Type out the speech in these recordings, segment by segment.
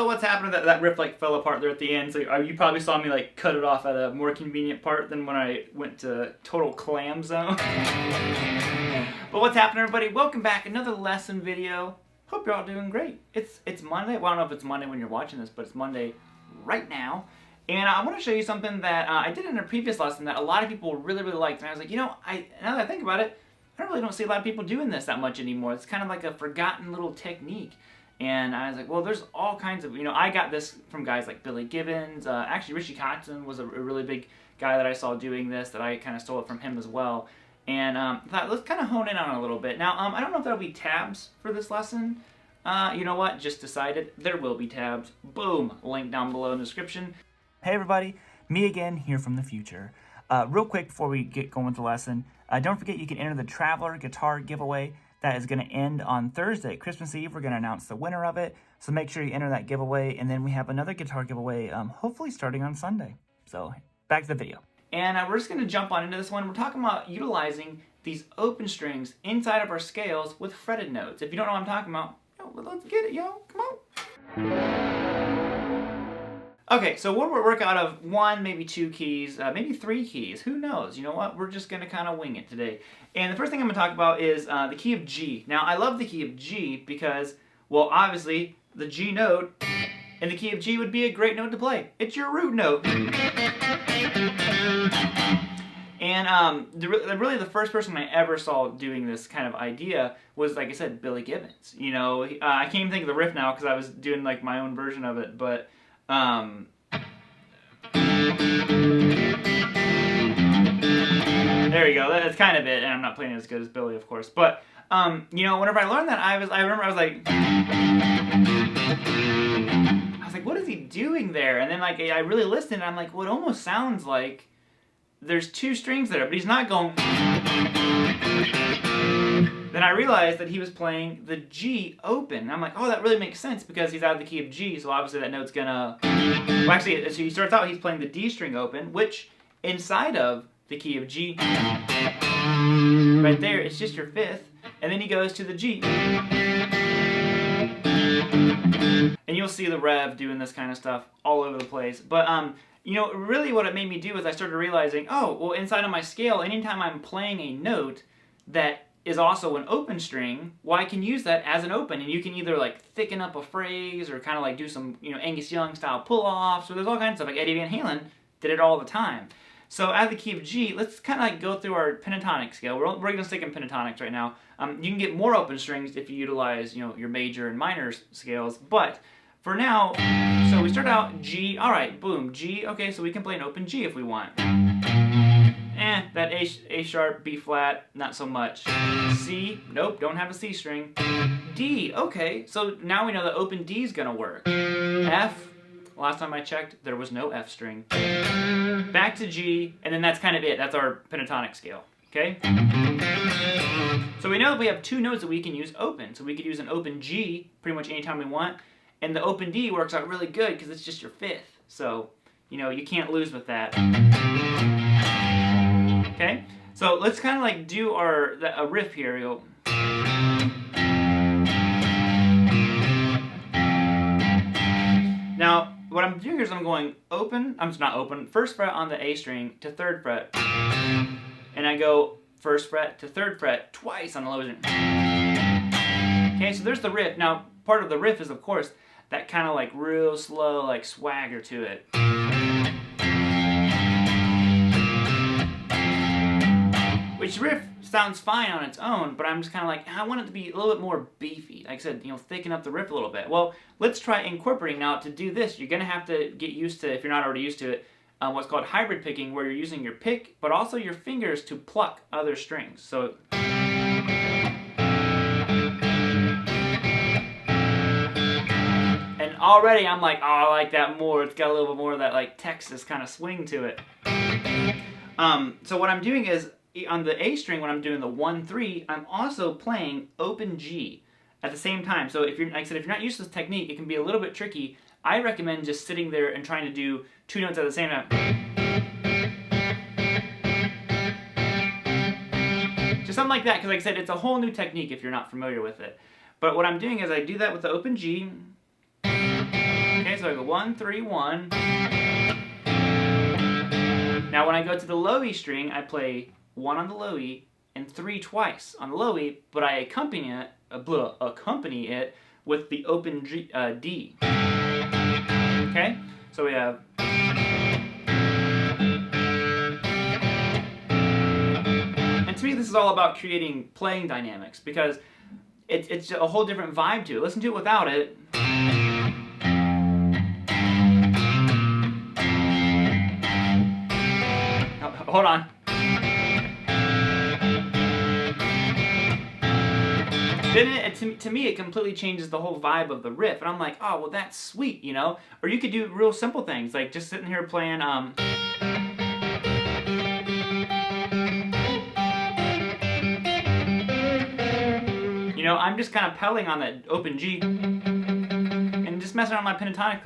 What's happened? That riff like fell apart there at the end, so you probably saw me like cut it off at a more convenient part than when I went to total clam zone. But what's happening, everybody? Welcome back, another lesson video. Hope you're all doing great. It's Monday. Well, I don't know if it's Monday when you're watching this, but it's Monday right now. And I want to show you something that I did in a previous lesson that a lot of people really liked. And I was like, you know, now that I think about it, I really don't see a lot of people doing this that much anymore. It's kind of like a forgotten little technique. And I was like, well, there's all kinds of, I got this from guys like Billy Gibbons. Actually, Richie Kotzen was a really big guy that I saw doing this, that I kind of stole it from him as well. And thought, let's kind of hone in on it a little bit. Now, I don't know if there'll be tabs for this lesson. You know what? Just decided there will be tabs. Boom! Link down below in the description. Hey, everybody. Me again, here from the future. Real quick before we get going with the lesson, don't forget you can enter the Traveler Guitar giveaway. That is going to end on Thursday, Christmas Eve. We're going to announce the winner of it. So make sure you enter that giveaway. And then we have another guitar giveaway, hopefully starting on Sunday. So back to the video. And we're just going to jump on into this one. We're talking about utilizing these open strings inside of our scales with fretted notes. If you don't know what I'm talking about, let's get it, yo. Come on. Okay, so we'll work out of one, maybe two keys, maybe three keys. Who knows? You know what? We're just going to kind of wing it today. And the first thing I'm going to talk about is the key of G. Now, I love the key of G because, well, obviously, the G note in the key of G would be a great note to play. It's your root note. And really the first person I ever saw doing this kind of idea was, like I said, Billy Gibbons. I can't even think of the riff now because I was doing like my own version of it, but there you go. That's kind of it, and I'm not playing as good as Billy, of course. But whenever I learned that, I remember I was like, what is he doing there? And then like I really listened, and I'm like, well, it almost sounds like there's two strings there, but he's not going. Then I realized that he was playing the G open. And I'm like, oh, that really makes sense because he's out of the key of G, so obviously that note's gonna. Well, actually, so he starts out, he's playing the D string open, which inside of the key of G, right there, it's just your fifth, and then he goes to the G. And you'll see the Rev doing this kind of stuff all over the place. But really what it made me do is I started realizing, oh, well, inside of my scale, anytime I'm playing a note that is also an open string, well, I can use that as an open, and you can either like thicken up a phrase or kind of like do some Angus Young style pull-offs, or there's all kinds of stuff. Like Eddie Van Halen did it all the time. So out of the key of G, let's kind of like go through our pentatonic scale. We're going to stick in pentatonics right now. You can get more open strings if you utilize your major and minor scales, but for now, so we start out G. All right, boom, G. Okay, so we can play an open G if we want. That A sharp, B flat, not so much. C, nope, don't have a C string. D, okay, so now we know that open D is gonna work. F, last time I checked, there was no F string. Back to G, and then that's kind of it. That's our pentatonic scale, okay? So we know that we have two notes that we can use open. So we could use an open G pretty much anytime we want, and the open D works out really good because it's just your fifth. So, you can't lose with that. Okay, so let's kind of like do a riff here. Now, what I'm doing here is I'm going open, first fret on the A string to third fret. And I go first fret to third fret twice on the low string. Okay, so there's the riff. Now, part of the riff is, of course, that kind of like real slow, like swagger to it. Which riff sounds fine on its own, but I'm just kind of like, I want it to be a little bit more beefy. Like I said, thicken up the riff a little bit. Well, let's try incorporating. Now, to do this, you're going to have to get used to, if you're not already used to it, what's called hybrid picking, where you're using your pick, but also your fingers to pluck other strings. So, and already I'm like, oh, I like that more. It's got a little bit more of that like Texas kind of swing to it. So what I'm doing is, on the A string, when I'm doing the 1-3, I'm also playing open G at the same time. So if you're, like I said, if you're not used to this technique, it can be a little bit tricky. I recommend just sitting there and trying to do 2 notes at the same time. Just something like that, because like I said, it's a whole new technique if you're not familiar with it. But what I'm doing is I do that with the open G. Okay, so I go 1-3, 1. Now when I go to the low E string, I play 1 on the low E and 3 twice on the low E, but I accompany it with the open G, D. Okay, so we have. And to me, this is all about creating playing dynamics, because it's a whole different vibe to it. Listen to it without it. Oh, hold on. Then to me, it completely changes the whole vibe of the riff, and I'm like, oh, well, that's sweet, you know? Or you could do real simple things, like just sitting here playing, you know, I'm just kind of pelling on that open G, and just messing around my pentatonic.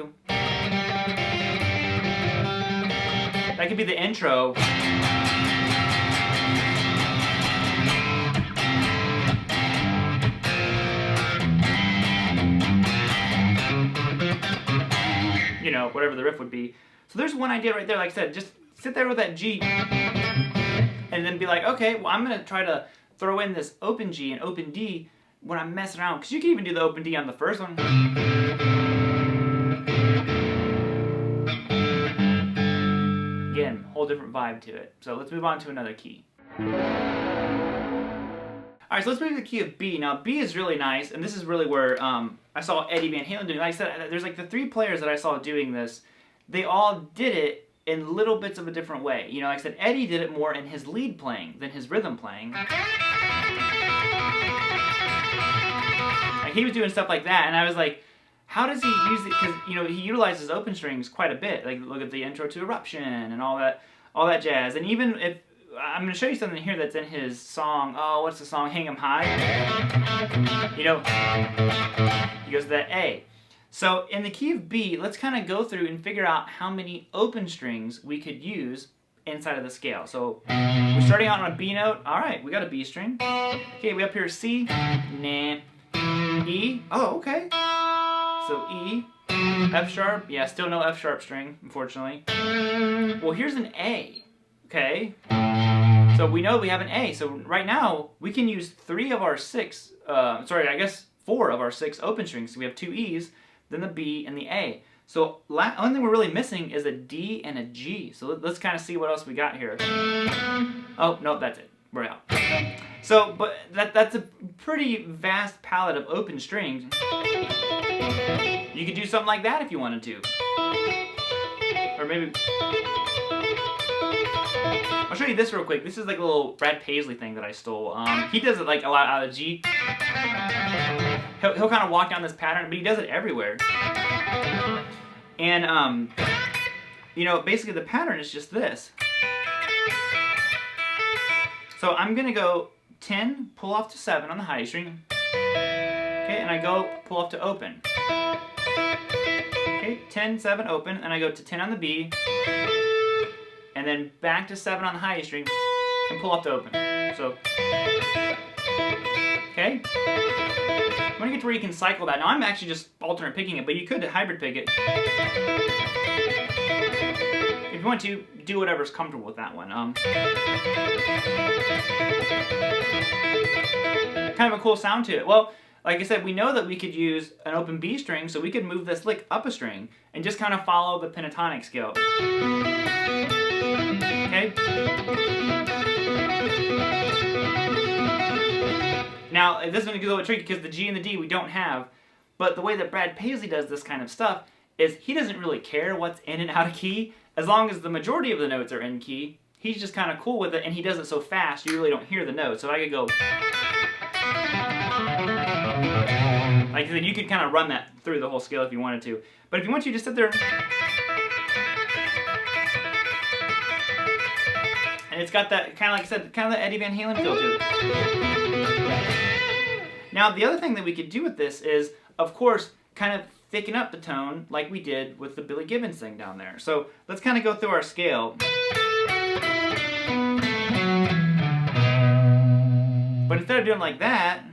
That could be the intro. You know, whatever the riff would be. So there's one idea right there. Like I said, just sit there with that G and then be like, okay, well, I'm going to try to throw in this open G and open D when I'm messing around. Because you can even do the open D on the first one. Again, whole different vibe to it. So let's move on to another key. Alright, so let's move to the key of B. Now, B is really nice, and this is really where I saw Eddie Van Halen doing it. Like I said, there's like the 3 players that I saw doing this. They all did it in little bits of a different way. You know, like I said, Eddie did it more in his lead playing than his rhythm playing. Like, he was doing stuff like that, and I was like, how does he use it? Because, you know, he utilizes open strings quite a bit. Like, look at the intro to Eruption and all that jazz. And even if I'm going to show you something here that's in his song. Oh, what's the song? Hang 'em High. You know, he goes to that A. So in the key of B, let's kind of go through and figure out how many open strings we could use inside of the scale. So we're starting out on a B note. All right, we got a B string. Okay, we up here C. Nah. E. Oh, okay. So E. F sharp. Yeah, still no F sharp string, unfortunately. Well, here's an A. Okay, so we know we have an A. So right now, we can use 4 of our 6 open strings. So we have 2 E's, then the B, and the A. So only thing we're really missing is a D and a G. So let's kind of see what else we got here. Oh, no, that's it. We're out. So, but that's a pretty vast palette of open strings. You could do something like that if you wanted to. Or maybe... I'll show you this real quick. This is like a little Brad Paisley thing that I stole. He does it like a lot out of G. He'll kind of walk down this pattern, but he does it everywhere. And, you know, basically the pattern is just this. So I'm going to go 10, pull off to 7 on the high string. Okay, and I go pull off to open. Okay, 10, 7, open, and I go to 10 on the B. And then back to 7 on the high string and pull off to open. So, okay. I'm gonna get to where you can cycle that. Now I'm actually just alternate picking it, but you could hybrid pick it. If you want to, do whatever's comfortable with that one. Kind of a cool sound to it. Well, like I said, we know that we could use an open B string, so we could move this lick up a string and just kind of follow the pentatonic scale. Okay? Now, this is going to get a little tricky because the G and the D we don't have, but the way that Brad Paisley does this kind of stuff is he doesn't really care what's in and out of key. As long as the majority of the notes are in key, he's just kind of cool with it, and he does it so fast you really don't hear the notes. So I could go... Like I said, you could kind of run that through the whole scale if you wanted to. But if you want to, just sit there... And it's got that, kind of like I said, kind of the Eddie Van Halen feel to it. Now, the other thing that we could do with this is, of course, kind of thicken up the tone like we did with the Billy Gibbons thing down there. So let's kind of go through our scale. But instead of doing like that,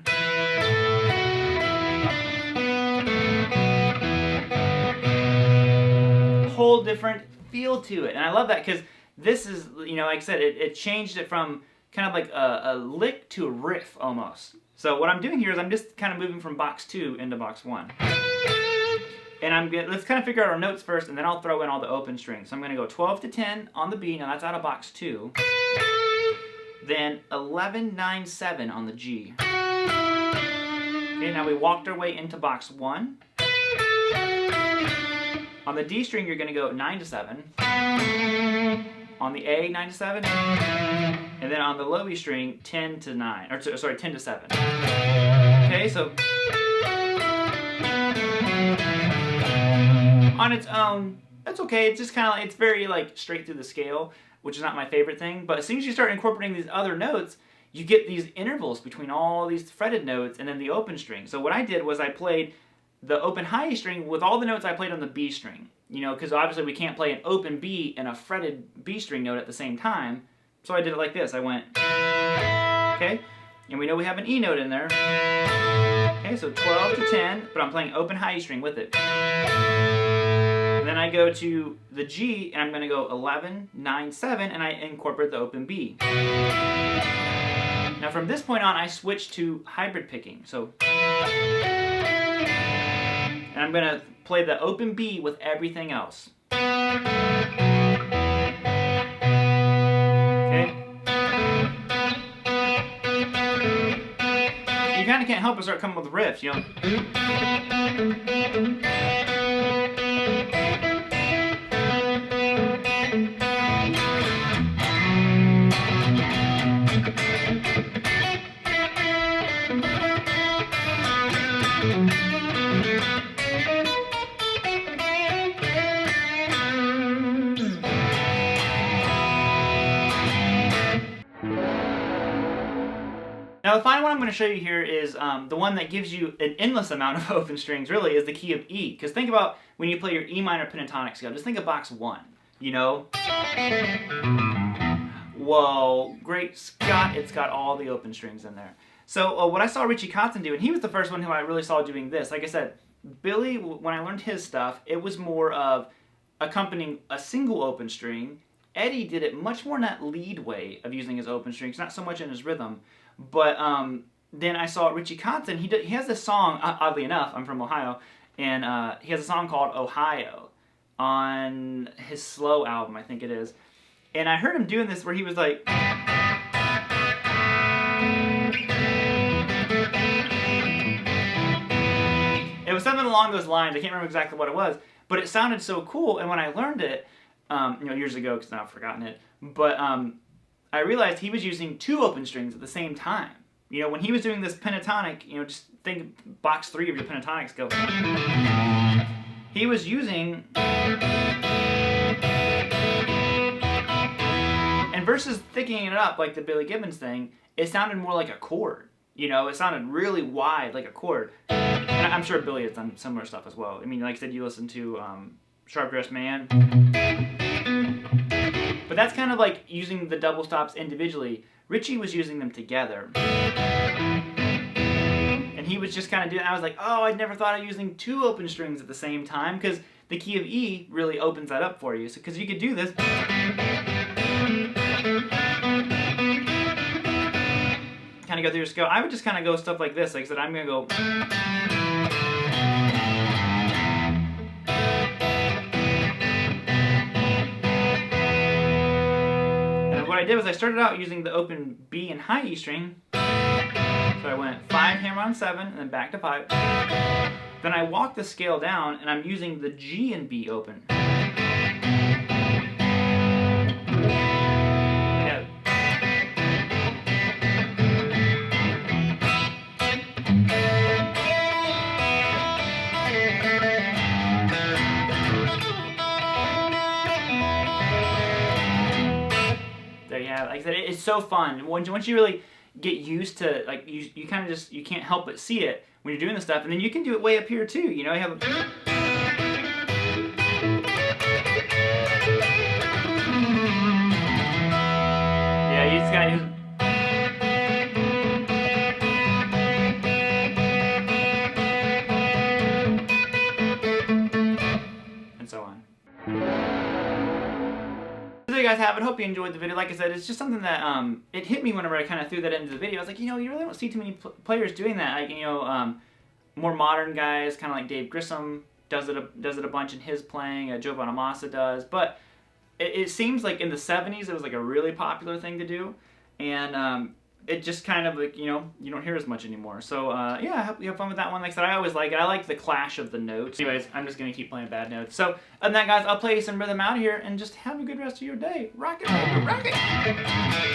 whole different feel to it. And I love that because this is, you know, like I said, it changed it from kind of like a lick to a riff almost. So what I'm doing here is I'm just kind of moving from box 2 into box 1. And let's kind of figure out our notes first, and then I'll throw in all the open strings. So I'm going to go 12 to 10 on the B, now that's out of box 2. Then 11, 9, 7 on the G. Okay, now we walked our way into box 1. On the D string, you're going to go 9 to 7. On the A, 9 to 7. And then on the low E string, 10 to 9. Or sorry, 10 to 7. Okay, so on its own, that's okay. It's just kind of, it's very like straight through the scale, which is not my favorite thing. But as soon as you start incorporating these other notes, you get these intervals between all these fretted notes and then the open string. So what I did was I played the open high E string with all the notes I played on the B string. You know, because obviously we can't play an open B and a fretted B string note at the same time. So I did it like this. I went, okay, and we know we have an E note in there. Okay, so 12 to 10, but I'm playing open high E string with it. And then I go to the G, and I'm going to go 11, 9, 7, and I incorporate the open B. Now from this point on, I switch to hybrid picking. So, and I'm going to play the open B with everything else. Okay? You kind of can't help but start coming with riffs, you know? Now the final one I'm going to show you here is the one that gives you an endless amount of open strings, really, is the key of E. Because think about when you play your E minor pentatonic scale, just think of box 1, you know? Whoa, great Scott, it's got all the open strings in there. So what I saw Richie Kotzen do, and he was the first one who I really saw doing this. Like I said, Billy, when I learned his stuff, it was more of accompanying a single open string. Eddie did it much more in that lead way of using his open strings, not so much in his rhythm. But then I saw Richie Kotzen. He has this song, oddly enough, I'm from Ohio, and he has a song called Ohio on his Slow album, I think it is. And I heard him doing this where he was like, it was something along those lines. I can't remember exactly what it was, but it sounded so cool. And when I learned it, you know, years ago, because now I've forgotten it, but I realized he was using 2 open strings at the same time. You know, when he was doing this pentatonic, you know, just think box 3 of your pentatonic scale. He was using, and versus thickening it up like the Billy Gibbons thing, it sounded more like a chord. You know, it sounded really wide like a chord. And I'm sure Billy has done similar stuff as well. I mean, like I said, you listen to Sharp Dressed Man. But that's kind of like using the double stops individually. Richie was using them together. And he was just kind of doing, I was like, oh, I'd never thought of using 2 open strings at the same time, because the key of E really opens that up for you. So, because you could do this. Kind of go through your scale. I would just kind of go stuff like this. Like I said, I'm going to go. What I did was I started out using the open B and high E string. So I went 5, hammer on 7, and then back to 5. Then I walked the scale down, and I'm using the G and B open. Yeah. There you have it. said, it's so fun. Once you really get used to, like, you kind of just, you can't help but see it when you're doing this stuff, and then you can do it way up here too. You know, you have yeah, you just gotta use. And so on. So there you guys have it. Hope you enjoyed the video. Like I said, it's just something that it hit me whenever I kind of threw that into the video. I was like, you know, you really don't see too many players doing that. Like, you know, more modern guys, kind of like Dave Grissom does it a bunch in his playing. Joe Bonamassa does, but it seems like in the 70s it was like a really popular thing to do, and it just kind of like, you know, you don't hear as much anymore. So yeah, I hope you have fun with that one. Like I said, I always like it. I like the clash of the notes. Anyways, I'm just gonna keep playing bad notes. So other than that, guys, I'll play some rhythm out of here and just have a good rest of your day. Rock it, rock it.